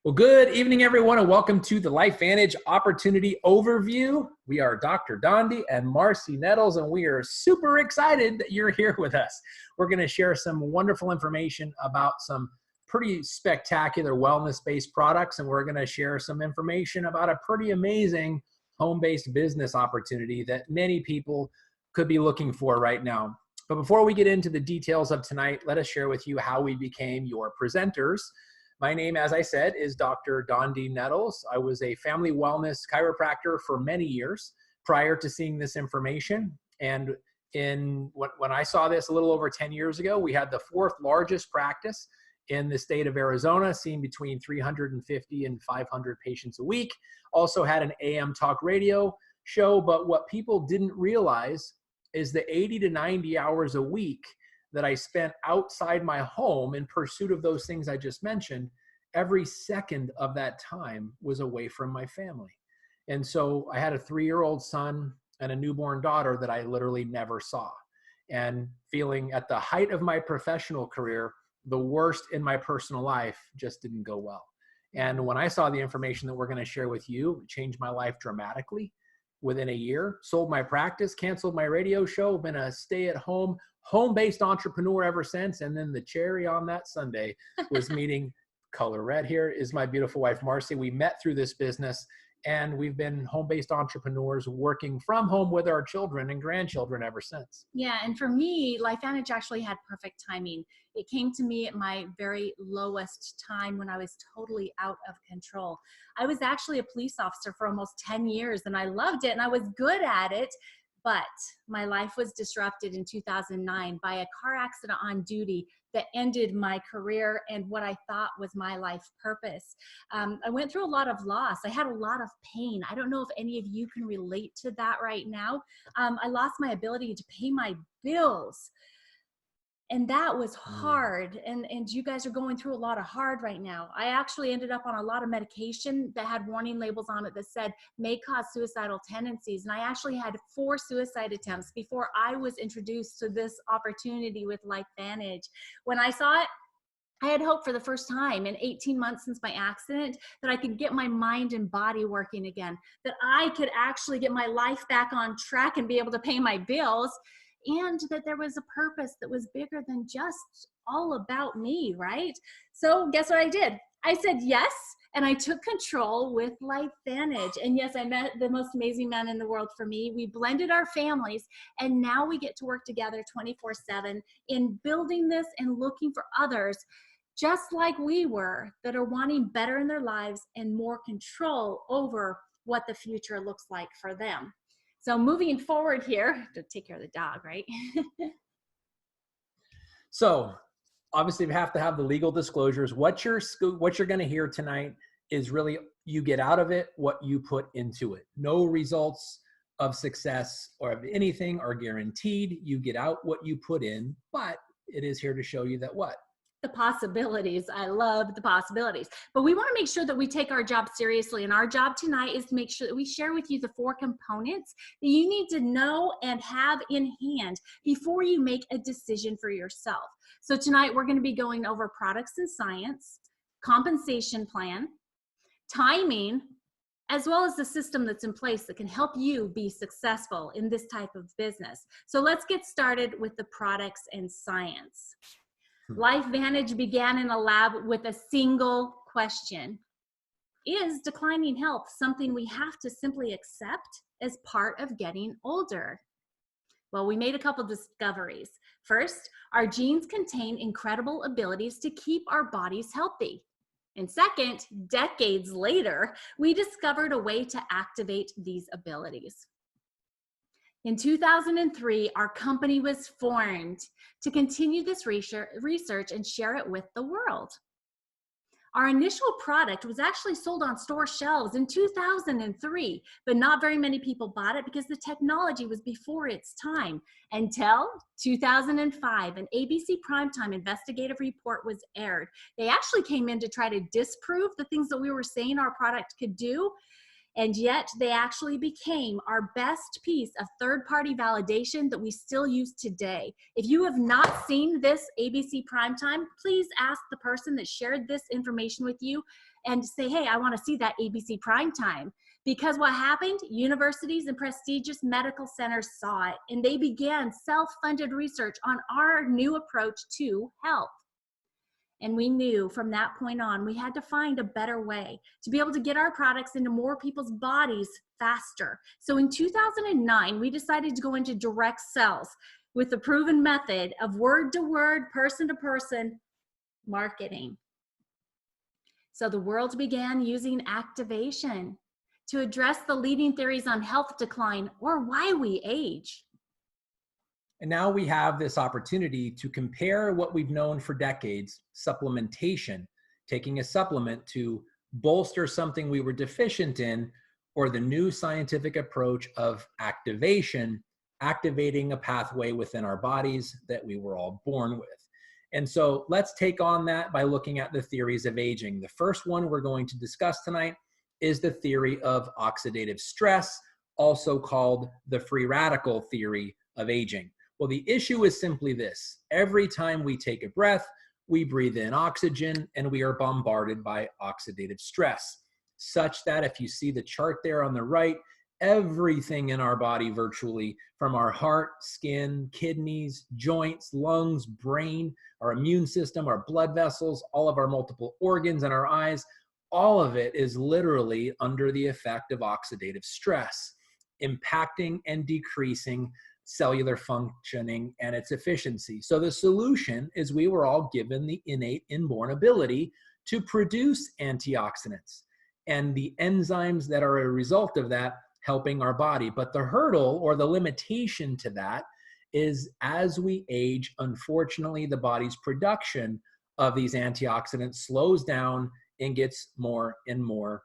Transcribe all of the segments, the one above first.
Well, good evening, everyone, and welcome to the LifeVantage Opportunity Overview. We are Dr. Dondee and Marci Nettles, and we are super excited that you're here with us. We're going to share some wonderful information about some pretty spectacular wellness-based products, and we're going to share some information about a pretty amazing home-based business opportunity that many people could be looking for right now. But before we get into the details of tonight, let us share with you how we became your presenters. My name, as I said, is Dr. Dondee Nettles. I was a family wellness chiropractor for many years prior to seeing this information. And when I saw this a little over 10 years ago, we had the fourth largest practice in the state of Arizona, seeing between 350 and 500 patients a week. Also had an AM talk radio show, but what people didn't realize is the 80 to 90 hours a week that I spent outside my home in pursuit of those things I just mentioned, every second of that time was away from my family. And so I had a 3-year-old son and a newborn daughter that I literally never saw. And feeling at the height of my professional career, the worst in my personal life just didn't go well. And when I saw the information that we're going to share with you, it changed my life dramatically. Within a year, sold my practice, canceled my radio show, been a stay-at-home, home-based entrepreneur ever since. And then the cherry on that Sunday was meeting, color red here, is my beautiful wife, Marci. We met through this business, and we've been home-based entrepreneurs working from home with our children and grandchildren ever since. Yeah, and for me, LifeVantage actually had perfect timing. It came to me at my very lowest time when I was totally out of control. I was actually a police officer for almost 10 years, and I loved it, and I was good at it. But my life was disrupted in 2009 by a car accident on duty that ended my career and what I thought was my life purpose. I went through a lot of loss. I had a lot of pain. I don't know if any of you can relate to that right now. I lost my ability to pay my bills. And that was hard. And you guys are going through a lot of hard right now. I actually ended up on a lot of medication that had warning labels on it that said may cause suicidal tendencies. And I actually had 4 suicide attempts before I was introduced to this opportunity with LifeVantage. When I saw it, I had hope for the first time in 18 months since my accident that I could get my mind and body working again, that I could actually get my life back on track and be able to pay my bills, and that there was a purpose that was bigger than just all about me, right? So guess what I did? I said yes, and I took control with LifeVantage. And yes, I met the most amazing man in the world for me. We blended our families, and now we get to work together 24/7 in building this and looking for others just like we were that are wanting better in their lives and more control over what the future looks like for them. So moving forward here, to take care of the dog, right? So obviously we have to have the legal disclosures. What you're going to hear tonight is really, you get out of it what you put into it. No results of success or of anything are guaranteed. You get out what you put in, but it is here to show you that what? The possibilities. I love the possibilities. But we want to make sure that we take our job seriously. And our job tonight is to make sure that we share with you the 4 components that you need to know and have in hand before you make a decision for yourself. So tonight we're going to be going over products and science, compensation plan, timing, as well as the system that's in place that can help you be successful in this type of business. So let's get started with the products and science. LifeVantage began in a lab with a single question. Is declining health something we have to simply accept as part of getting older? Well, we made a couple discoveries. First, our genes contain incredible abilities to keep our bodies healthy. And second, decades later, we discovered a way to activate these abilities. In 2003, our company was formed to continue this research and share it with the world. Our initial product was actually sold on store shelves in 2003, but not very many people bought it because the technology was before its time. Until 2005, an ABC primetime investigative report was aired. They actually came in to try to disprove the things that we were saying our product could do. And yet they actually became our best piece of third-party validation that we still use today. If you have not seen this ABC Primetime, please ask the person that shared this information with you and say, hey, I want to see that ABC Primetime. Because what happened, universities and prestigious medical centers saw it, and they began self-funded research on our new approach to health. And we knew from that point on, we had to find a better way to be able to get our products into more people's bodies faster. So in 2009, we decided to go into direct sales with the proven method of word-to-word, person-to-person marketing. So the world began using activation to address the leading theories on health decline or why we age. And now we have this opportunity to compare what we've known for decades, supplementation, taking a supplement to bolster something we were deficient in, or the new scientific approach of activation, activating a pathway within our bodies that we were all born with. And so let's take on that by looking at the theories of aging. The first one we're going to discuss tonight is the theory of oxidative stress, also called the free radical theory of aging. Well, the issue is simply this. Every time we take a breath, we breathe in oxygen and we are bombarded by oxidative stress, such that if you see the chart there on the right, everything in our body virtually, from our heart, skin, kidneys, joints, lungs, brain, our immune system, our blood vessels, all of our multiple organs and our eyes, all of it is literally under the effect of oxidative stress, impacting and decreasing cellular functioning and its efficiency. So the solution is we were all given the innate inborn ability to produce antioxidants and the enzymes that are a result of that helping our body. But the hurdle or the limitation to that is as we age, unfortunately, the body's production of these antioxidants slows down and gets more and more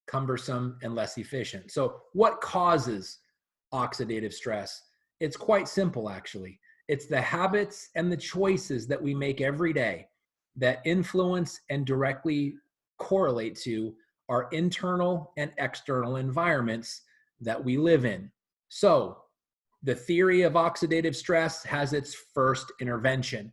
cumbersome and less efficient. So what causes oxidative stress? It's quite simple, actually. It's the habits and the choices that we make every day that influence and directly correlate to our internal and external environments that we live in. So the theory of oxidative stress has its first intervention,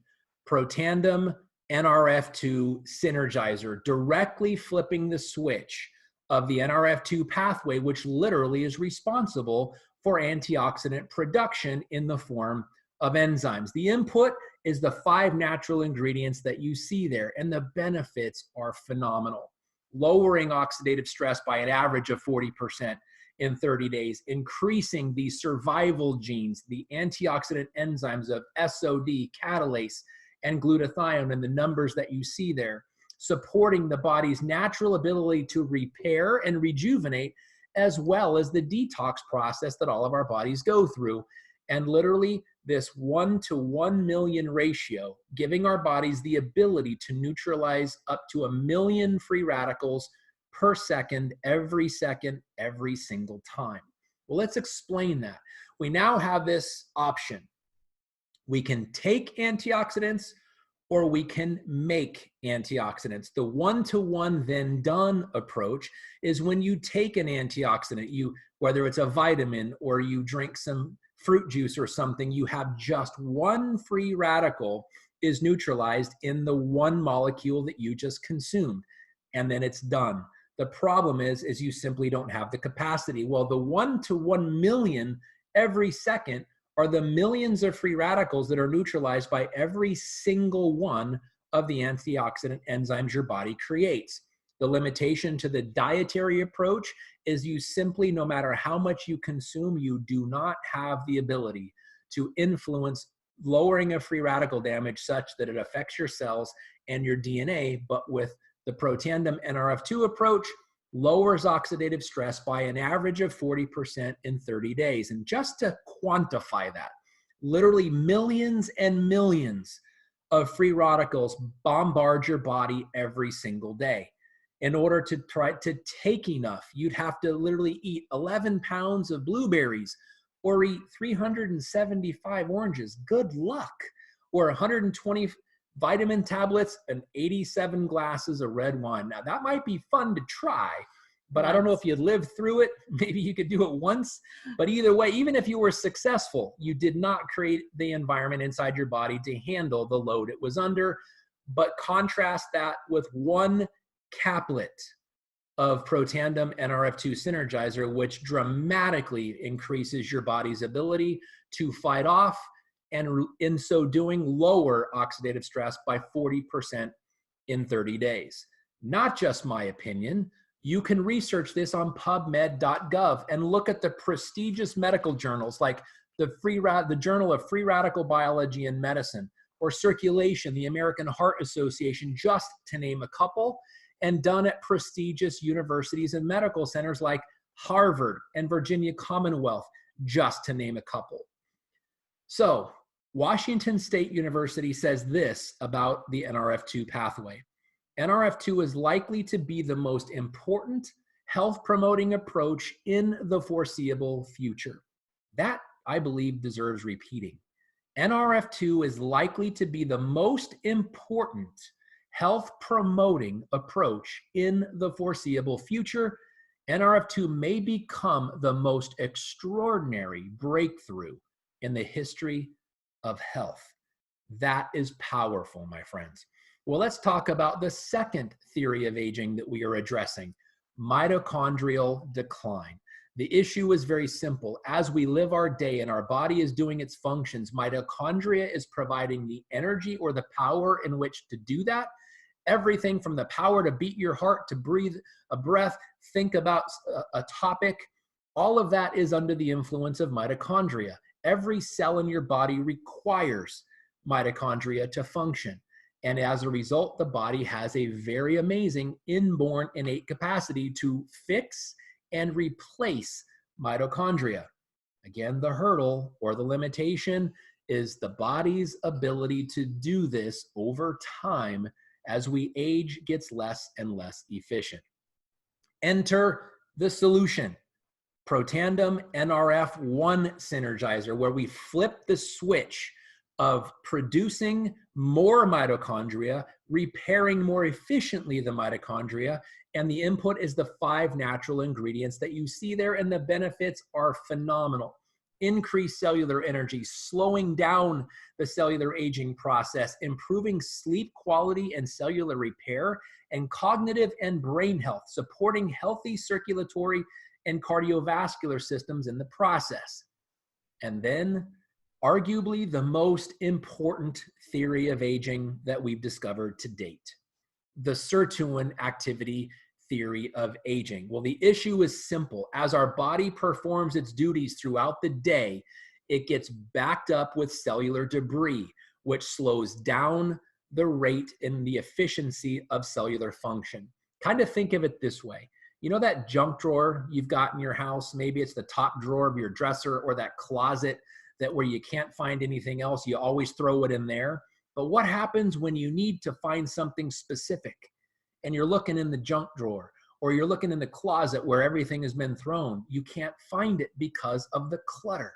protandem NRF2 synergizer, directly flipping the switch of the NRF2 pathway, which literally is responsible for antioxidant production in the form of enzymes. The input is the 5 natural ingredients that you see there, and the benefits are phenomenal. Lowering oxidative stress by an average of 40% in 30 days, increasing the survival genes, the antioxidant enzymes of SOD, catalase, and glutathione, and the numbers that you see there, supporting the body's natural ability to repair and rejuvenate, as well as the detox process that all of our bodies go through. And literally this 1 to 1 million ratio, giving our bodies the ability to neutralize up to 1 million free radicals per second, every single time. Well, let's explain that. We now have this option. We can take antioxidants or we can make antioxidants. The 1-to-1 then done approach is when you take an antioxidant, whether it's a vitamin or you drink some fruit juice or something, you have just one free radical is neutralized in the one molecule that you just consumed, and then it's done. The problem is you simply don't have the capacity. Well, the 1 to 1 million every second are the millions of free radicals that are neutralized by every single one of the antioxidant enzymes your body creates. The limitation to the dietary approach is you simply, no matter how much you consume, you do not have the ability to influence lowering of free radical damage such that it affects your cells and your DNA. But with the protandem NRF2 approach, lowers oxidative stress by an average of 40% in 30 days. And just to quantify that, literally millions and millions of free radicals bombard your body every single day. In order to try to take enough, you'd have to literally eat 11 pounds of blueberries or eat 375 oranges. Good luck. Or 120 vitamin tablets and 87 glasses of red wine. Now that might be fun to try, but I don't know if you lived through it. Maybe you could do it once, but either way, even if you were successful, you did not create the environment inside your body to handle the load it was under. But contrast that with one caplet of Protandim NRF2 Synergizer, which dramatically increases your body's ability to fight off, and in so doing, lower oxidative stress by 40% in 30 days. Not just my opinion. You can research this on pubmed.gov and look at the prestigious medical journals like the Journal of Free Radical Biology and Medicine, or Circulation, the American Heart Association, just to name a couple, and done at prestigious universities and medical centers like Harvard and Virginia Commonwealth, just to name a couple. So Washington State University says this about the NRF2 pathway. NRF2 is likely to be the most important health-promoting approach in the foreseeable future. That, I believe, deserves repeating. NRF2 is likely to be the most important health-promoting approach in the foreseeable future. NRF2 may become the most extraordinary breakthrough in the history of health. That is powerful, my friends. Well, let's talk about the second theory of aging that we are addressing, mitochondrial decline. The issue is very simple. As we live our day and our body is doing its functions, mitochondria is providing the energy or the power in which to do that. Everything from the power to beat your heart, to breathe a breath, think about a topic, all of that is under the influence of mitochondria. Every cell in your body requires mitochondria to function. And as a result, the body has a very amazing inborn innate capacity to fix and replace mitochondria. Again, the hurdle or the limitation is the body's ability to do this over time as we age gets less and less efficient. Enter the solution. Protandim NRF1 Synergizer, where we flip the switch of producing more mitochondria, repairing more efficiently the mitochondria, and the input is the 5 natural ingredients that you see there, and the benefits are phenomenal. Increased cellular energy, slowing down the cellular aging process, improving sleep quality and cellular repair, and cognitive and brain health, supporting healthy circulatory and cardiovascular systems in the process. And then, arguably the most important theory of aging that we've discovered to date, the sirtuin activity theory of aging. Well, the issue is simple. As our body performs its duties throughout the day, it gets backed up with cellular debris, which slows down the rate and the efficiency of cellular function. Kind of think of it this way. You know that junk drawer you've got in your house? Maybe it's the top drawer of your dresser, or that closet that where you can't find anything else, you always throw it in there. But what happens when you need to find something specific and you're looking in the junk drawer, or you're looking in the closet where everything has been thrown? You can't find it because of the clutter.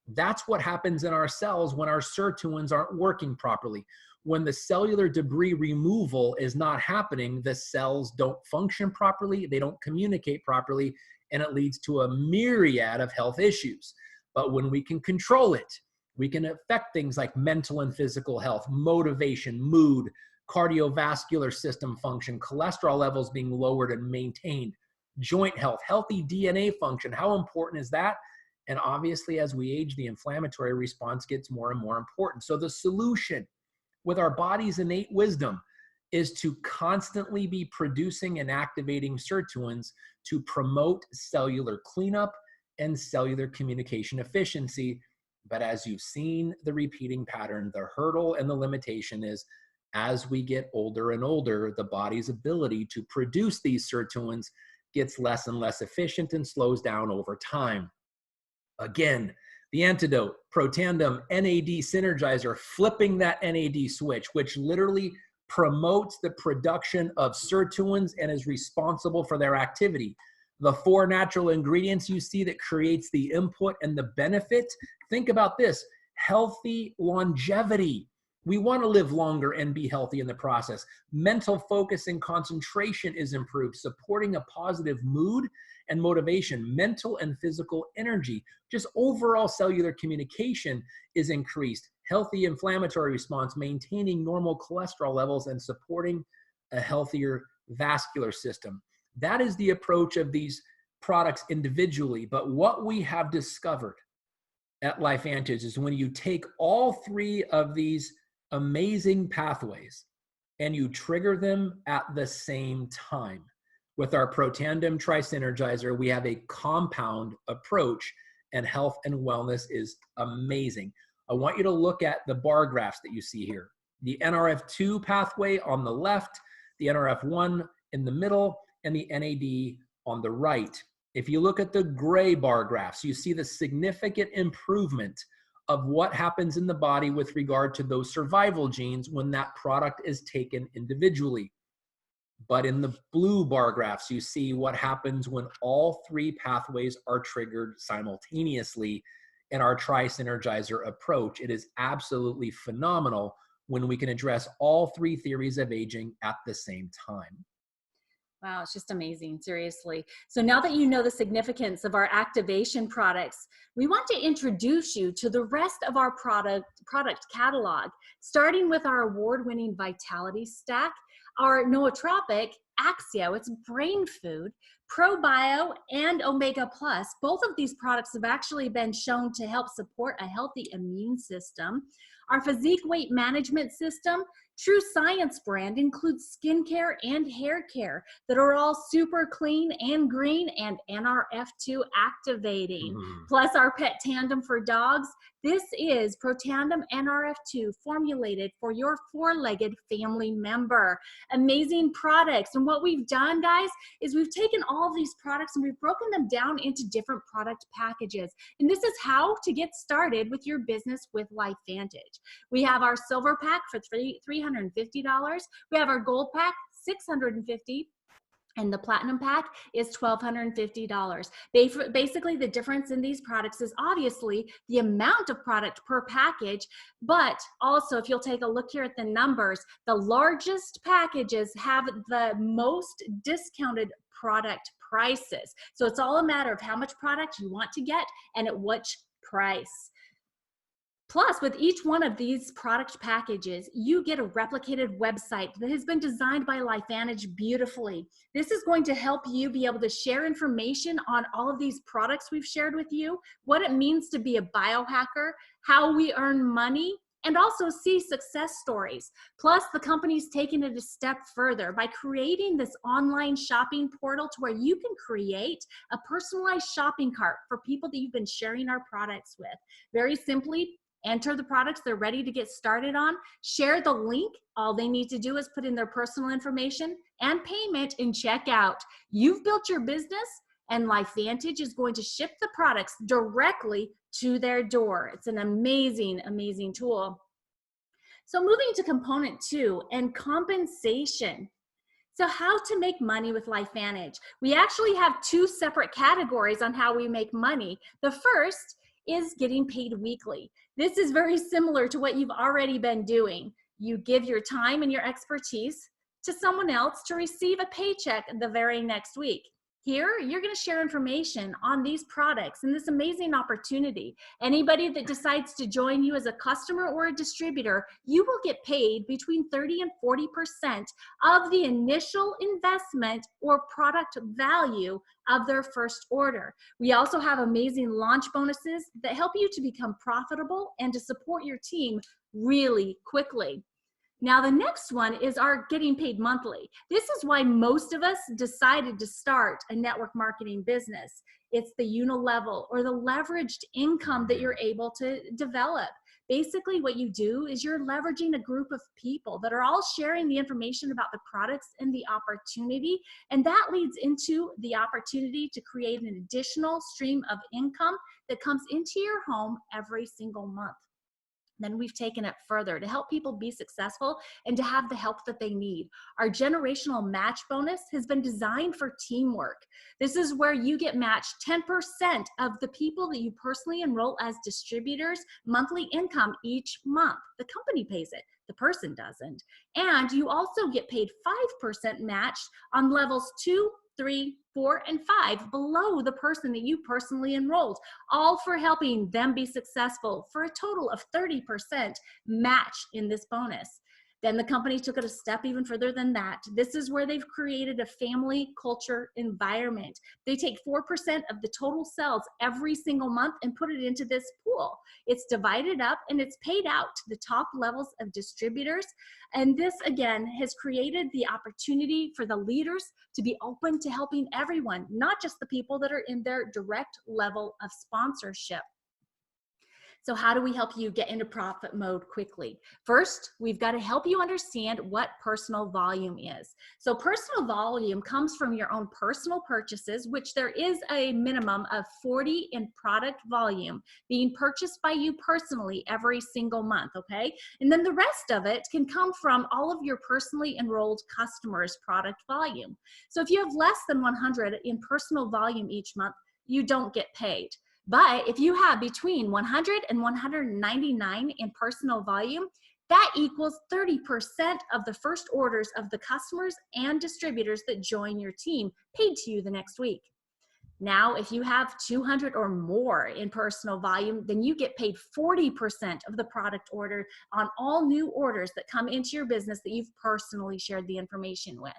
That's what happens in our cells when our sirtuins aren't working properly. When the cellular debris removal is not happening, the cells don't function properly, they don't communicate properly, and it leads to a myriad of health issues. But when we can control it, we can affect things like mental and physical health, motivation, mood, cardiovascular system function, cholesterol levels being lowered and maintained, joint health, healthy DNA function. How important is that? And obviously, as we age, the inflammatory response gets more and more important. So the solution with our body's innate wisdom is to constantly be producing and activating sirtuins to promote cellular cleanup and cellular communication efficiency. But as you've seen the repeating pattern, the hurdle and the limitation is, as we get older and older, the body's ability to produce these sirtuins gets less and less efficient and slows down over time. Again, the antidote, Protandim NAD Synergizer, flipping that NAD switch, which literally promotes the production of sirtuins and is responsible for their activity. The 4 natural ingredients you see that creates the input and the benefit. Think about this, healthy longevity. We want to live longer and be healthy in the process. Mental focus and concentration is improved, supporting a positive mood and motivation. Mental and physical energy, just overall cellular communication is increased. Healthy inflammatory response, maintaining normal cholesterol levels and supporting a healthier vascular system. That is the approach of these products individually. But what we have discovered at LifeVantage is when you take all three of these amazing pathways and you trigger them at the same time. With our Protandem Tri-Synergizer, we have a compound approach, and health and wellness is amazing. I want you to look at the bar graphs that you see here. The NRF2 pathway on the left, the NRF1 in the middle, and the NAD on the right. If you look at the gray bar graphs, you see the significant improvement of what happens in the body with regard to those survival genes when that product is taken individually. But in the blue bar graphs, you see what happens when all three pathways are triggered simultaneously in our Tri-Synergizer approach. It is absolutely phenomenal when we can address all three theories of aging at the same time. Wow, it's just amazing, seriously. So now that you know the significance of our activation products, we want to introduce you to the rest of our product catalog, starting with our award-winning Vitality Stack, our nootropic Axio, it's brain food, ProBio, and Omega Plus. Both of these products have actually been shown to help support a healthy immune system. Our physique weight management system, True Science brand, includes skincare and hair care that are all super clean and green and NRF2 activating. Plus our pet tandem for dogs. This is Protandem NRF2 formulated for your four-legged family member. Amazing products. And what we've done, guys, is we've taken all of these products and we've broken them down into different product packages. And this is how to get started with your business with LifeVantage. We have our silver pack for $350. We have our gold pack, $650. And the platinum pack is $1,250. Basically, the difference in these products is obviously the amount of product per package, but also if you'll take a look here at the numbers, the largest packages have the most discounted product prices. So it's all a matter of how much product you want to get and at which price. Plus, with each one of these product packages, you get a replicated website that has been designed by LifeVantage beautifully. This is going to help you be able to share information on all of these products we've shared with you, what it means to be a biohacker, how we earn money, and also see success stories. Plus, the company's taken it a step further by creating this online shopping portal to where you can create a personalized shopping cart for people that you've been sharing our products with. Very simply, enter the products they're ready to get started on, share the link. All they need to do is put in their personal information and payment and check out. You've built your business and LifeVantage is going to ship the products directly to their door. It's an amazing, amazing tool. So moving to component 2 and compensation. So how to make money with LifeVantage. We actually have 2 separate categories on how we make money. The first is getting paid weekly. This is very similar to what you've already been doing. You give your time and your expertise to someone else to receive a paycheck the very next week. Here, you're going to share information on these products and this amazing opportunity. Anybody that decides to join you as a customer or a distributor, you will get paid between 30 and 40% of the initial investment or product value of their first order. We also have amazing launch bonuses that help you to become profitable and to support your team really quickly. Now, the next one is our getting paid monthly. This is why most of us decided to start a network marketing business. It's the unilevel or the leveraged income that you're able to develop. Basically, what you do is you're leveraging a group of people that are all sharing the information about the products and the opportunity, and that leads into the opportunity to create an additional stream of income that comes into your home every single month. Then we've taken it further to help people be successful and to have the help that they need. Our generational match bonus has been designed for teamwork. This is where you get matched 10% of the people that you personally enroll as distributors' monthly income each month. The company pays it, the person doesn't. And you also get paid 5% matched on levels 2, 3, 4, and 5 below the person that you personally enrolled, all for helping them be successful, for a total of 30% match in this bonus. Then the company took it a step even further than that. This is where they've created a family culture environment. They take 4% of the total sales every single month and put it into this pool. It's divided up and it's paid out to the top levels of distributors. And this, again, has created the opportunity for the leaders to be open to helping everyone, not just the people that are in their direct level of sponsorship. So how do we help you get into profit mode quickly? First, we've got to help you understand what personal volume is. So personal volume comes from your own personal purchases, which there is a minimum of 40 in product volume being purchased by you personally every single month, okay? And then the rest of it can come from all of your personally enrolled customers' product volume. So if you have less than 100 in personal volume each month, you don't get paid. But if you have between 100 and 199 in personal volume, that equals 30% of the first orders of the customers and distributors that join your team paid to you the next week. Now, if you have 200 or more in personal volume, then you get paid 40% of the product order on all new orders that come into your business that you've personally shared the information with.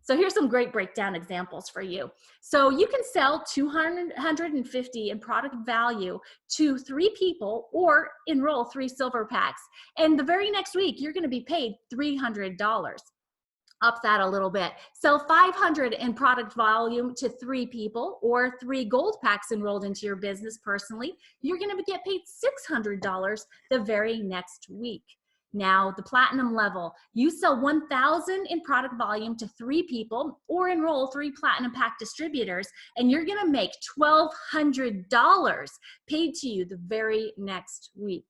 So here's some great breakdown examples for you. So you can sell 250 in product value to 3 people or enroll 3 silver packs. And the very next week, you're gonna be paid $300. Up that a little bit. Sell 500 in product volume to 3 people or 3 gold packs enrolled into your business personally. You're gonna get paid $600 the very next week. Now, the platinum level, you sell 1,000 in product volume to 3 people or enroll 3 platinum pack distributors, and you're gonna make $1,200 paid to you the very next week.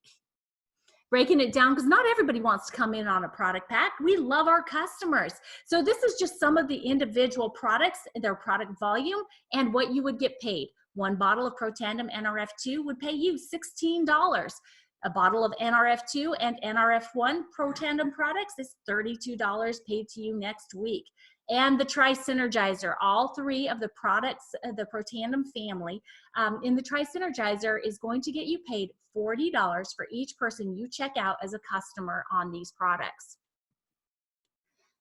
Breaking it down, because not everybody wants to come in on a product pack. We love our customers. So this is just some of the individual products, their product volume, and what you would get paid. 1 bottle of Protandim NRF2 would pay you $16. A bottle of NRF2 and NRF1 Protandim products is $32 paid to you next week. And the Tri-Synergizer, all 3 of the products, the Protandim family, in the Tri-Synergizer is going to get you paid $40 for each person you check out as a customer on these products.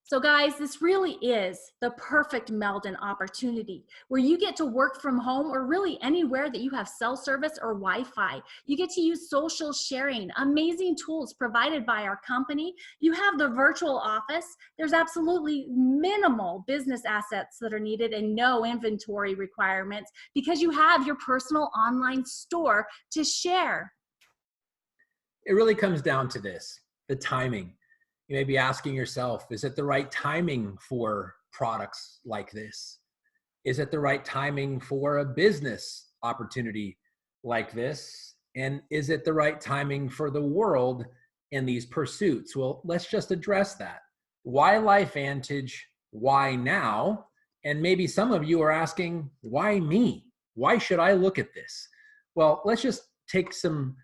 So guys, this really is the perfect Meldon opportunity where you get to work from home or really anywhere that you have cell service or Wi-Fi. You get to use social sharing, amazing tools provided by our company. You have the virtual office. There's absolutely minimal business assets that are needed and no inventory requirements because you have your personal online store to share. It really comes down to this, the timing. You may be asking yourself, is it the right timing for products like this? Is it the right timing for a business opportunity like this? And is it the right timing for the world in these pursuits? Well, let's just address that. Why LifeVantage? Why now? And maybe some of you are asking, why me? Why should I look at this? Well, let's just take some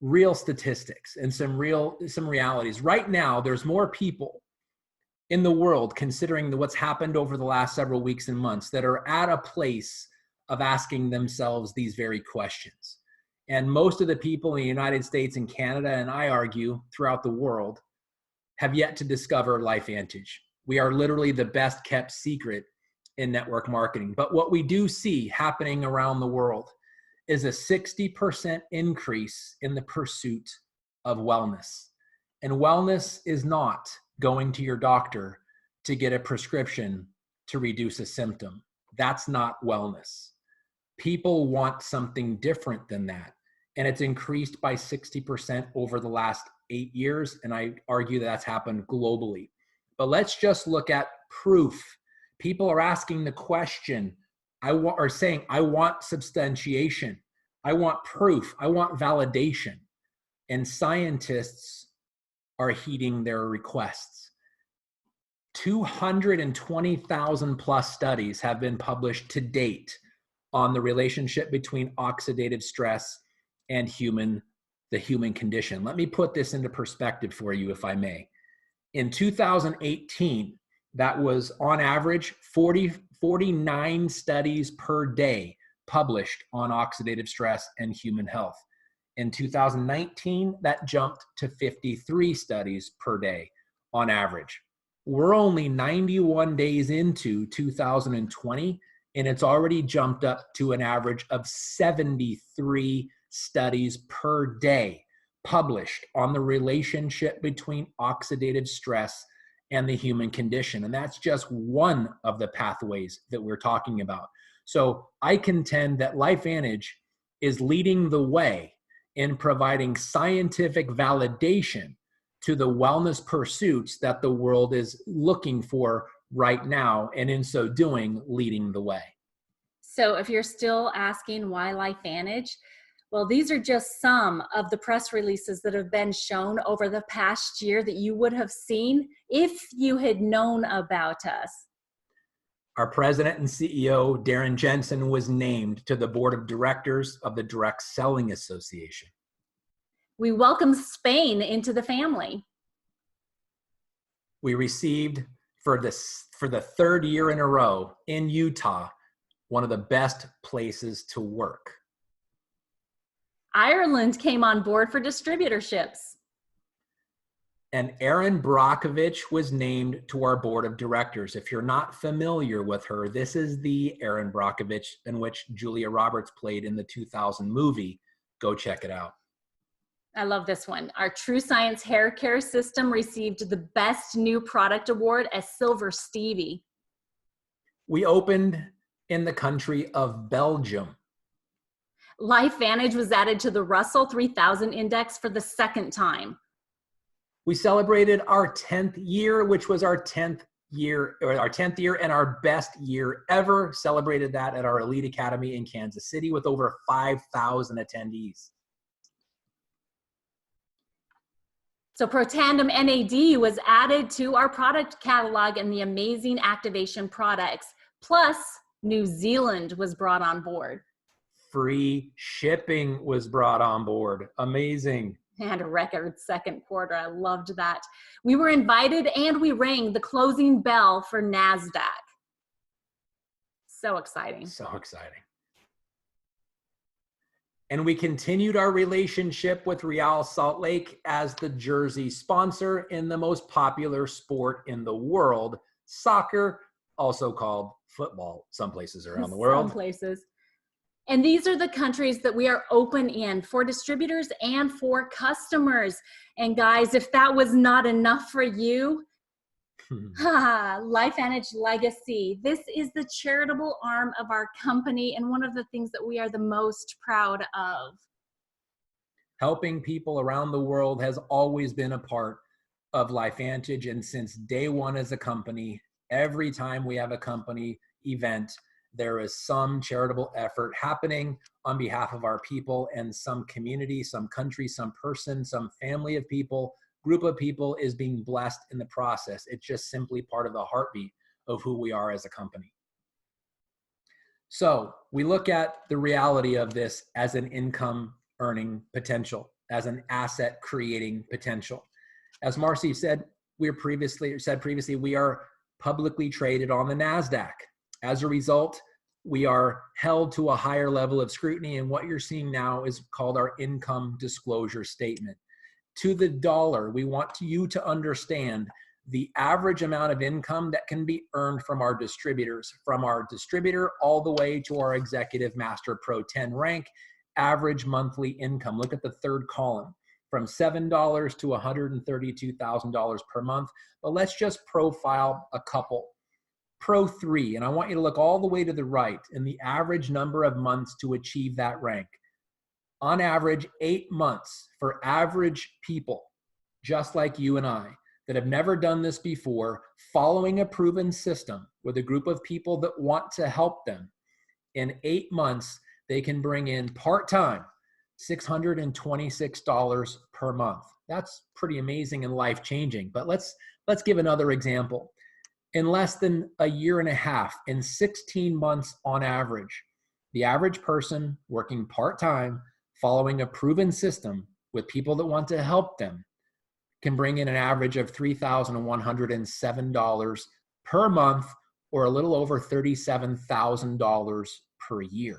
real statistics and some realities. Right now, there's more people in the world, considering what's happened over the last several weeks and months, that are at a place of asking themselves these very questions. And most of the people in the United States and Canada, and I argue throughout the world, have yet to discover LifeVantage. We are literally the best kept secret in network marketing. But what we do see happening around the world is a 60% increase in the pursuit of wellness. And wellness is not going to your doctor to get a prescription to reduce a symptom. That's not wellness. People want something different than that. And it's increased by 60% over the last 8 years. And I argue that's happened globally. But let's just look at proof. People are asking the question, I want substantiation. I want proof. I want validation. and scientists are heeding their requests. 220,000 plus studies have been published to date on the relationship between oxidative stress and the human condition. Let me put this into perspective for you, if I may. In 2018, that was on average 49 studies per day published on oxidative stress and human health. In 2019, that jumped to 53 studies per day on average. We're only 91 days into 2020, and it's already jumped up to an average of 73 studies per day published on the relationship between oxidative stress and the human condition. And that's just one of the pathways that we're talking about. So I contend that LifeVantage is leading the way in providing scientific validation to the wellness pursuits that the world is looking for right now, and in so doing, leading the way. So if you're still asking why LifeVantage, well, these are just some of the press releases that have been shown over the past year that you would have seen if you had known about us. Our president and CEO, Darren Jensen, was named to the board of directors of the Direct Selling Association. We welcome Spain into the family. We received, for the third year in a row in Utah, one of the best places to work. Ireland came on board for distributorships. And Erin Brockovich was named to our board of directors. If you're not familiar with her, this is the Erin Brockovich in which Julia Roberts played in the 2000 movie. Go check it out. I love this one. Our True Science hair care system received the Best New Product Award as Silver Stevie. We opened in the country of Belgium. LifeVantage was added to the Russell 3000 Index for the second time. We celebrated our 10th year, which was our 10th year and our best year ever. Celebrated that at our Elite Academy in Kansas City with over 5,000 attendees. So Protandim NAD was added to our product catalog and the amazing activation products. Plus, New Zealand was brought on board. Free shipping was brought on board. Amazing. And a record second quarter. I loved that. We were invited and we rang the closing bell for NASDAQ. So exciting. So exciting. And we continued our relationship with Real Salt Lake as the jersey sponsor in the most popular sport in the world, soccer, also called football, some places around the world. Some places. And these are the countries that we are open in for distributors and for customers. And guys, if that was not enough for you, LifeVantage Legacy. This is the charitable arm of our company and one of the things that we are the most proud of. Helping people around the world has always been a part of LifeVantage, and since day one as a company, every time we have a company event, there is some charitable effort happening on behalf of our people, and some community, some country, some person, some family of people, group of people is being blessed in the process. It's just simply part of the heartbeat of who we are as a company. So we look at the reality of this as an income earning potential, as an asset creating potential. As Marci said, previously, we are publicly traded on the NASDAQ. As a result, we are held to a higher level of scrutiny, and what you're seeing now is called our income disclosure statement. To the dollar, we want you to understand the average amount of income that can be earned from our distributors, from our distributor all the way to our executive master pro 10 rank, average monthly income. Look at the third column, from $7 to $132,000 per month. But let's just profile a couple. Pro 3, and I want you to look all the way to the right in the average number of months to achieve that rank. On average, 8 months for average people, just like you and I, that have never done this before, following a proven system with a group of people that want to help them. In 8 months, they can bring in part-time $626 per month. That's pretty amazing and life-changing. But let's give another example. In less than a year and a half, in 16 months on average, the average person working part-time, following a proven system with people that want to help them, can bring in an average of $3,107 per month, or a little over $37,000 per year.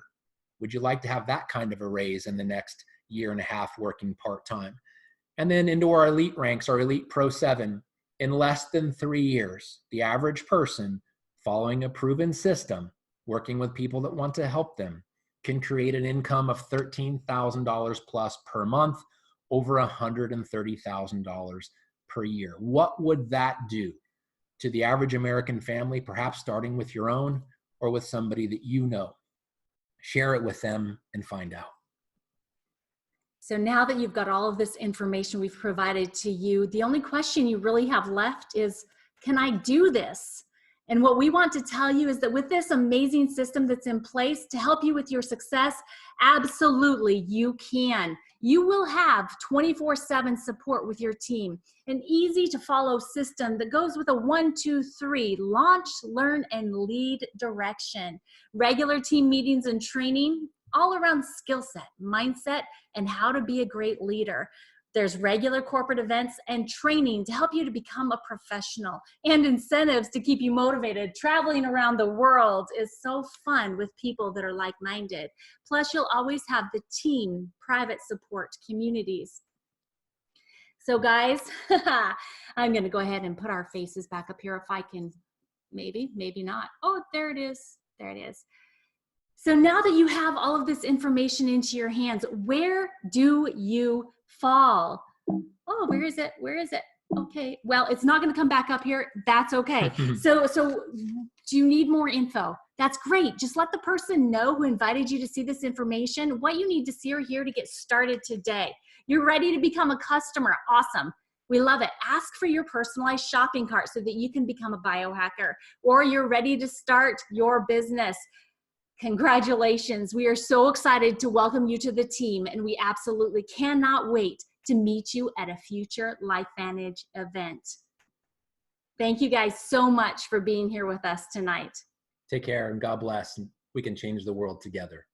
Would you like to have that kind of a raise in the next year and a half working part-time? And then into our elite ranks, our Elite Pro 7, in less than 3 years, the average person following a proven system, working with people that want to help them, can create an income of $13,000 plus per month, over $130,000 per year. What would that do to the average American family, perhaps starting with your own or with somebody that you know? Share it with them and find out. So now that you've got all of this information we've provided to you, the only question you really have left is, can I do this? And what we want to tell you is that with this amazing system that's in place to help you with your success, absolutely you can. You will have 24/7 support with your team, an easy to follow system that goes with a 1, 2, 3, launch, learn, and lead direction. Regular team meetings and training all around skill set, mindset, and how to be a great leader. There's regular corporate events and training to help you to become a professional, and incentives to keep you motivated. Traveling around the world is so fun with people that are like-minded. Plus, you'll always have the team, private support, communities. So guys, I'm gonna go ahead and put our faces back up here if I can, maybe not. Oh, there it is, there it is. So now that you have all of this information into your hands, where do you fall? Oh, where is it? Where is it? Okay, well, it's not going to come back up here. That's okay. So do you need more info? That's great. Just let the person know who invited you to see this information what you need to see or hear to get started today. You're ready to become a customer. Awesome. We love it. Ask for your personalized shopping cart so that you can become a biohacker, or you're ready to start your business. Congratulations. We are so excited to welcome you to the team, and we absolutely cannot wait to meet you at a future LifeVantage event. Thank you guys so much for being here with us tonight. Take care and God bless. We can change the world together.